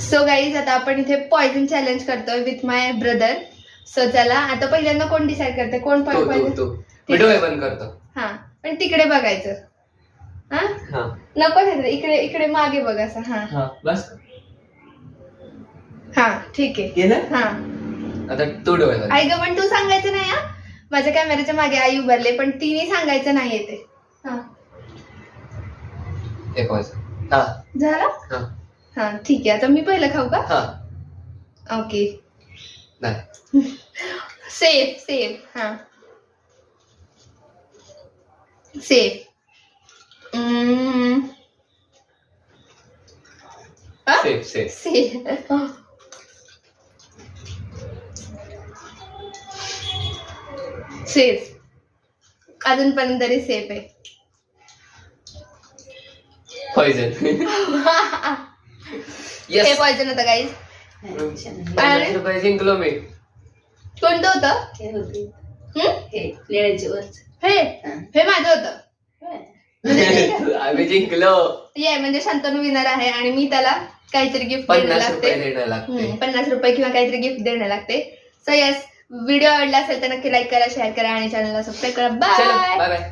So guys आता आपण इथे पॉइझन चॅलेंज करतोय विथ माय ब्रदर. सो चला आता पहिल्यांदा कोण डिसाइड करते कोण पॉइझन. व्हिडिओ बंद करतो. हा पण तिकडे बघायचं. हा नको इकडे इकडे मागे बघ असं. हा बस. हा ठीक आहे. हा आता तू डोळे आई ग पण तू सांगायचं नाही. हा माझ्या कॅमेऱ्याच्या मागे आई उभारले पण तिने सांगायचं नाहीये ते. हा झाला. हा ठीक आहे. आता मी पहिलं खाऊ का. Okay safe safe. हा safe. Safe safe safe. Safe अजूनपर्यंत तरी सेफ आहे. पॉइझन. हे पॉइझन होतं गाईज. जिंकलो मी. कोणतं होतं. हे माझं होतं. आम्ही जिंकलो. म्हणजे शांतनू विनर आहे आणि मी त्याला काहीतरी गिफ्ट देणं लागते. 50 रुपये किंवा काहीतरी गिफ्ट देणं लागते. सो यस व्हिडिओ आवडला असेल तर नक्की लाईक करा शेअर करा आणि चॅनलला सबस्क्राईब करा. बाय.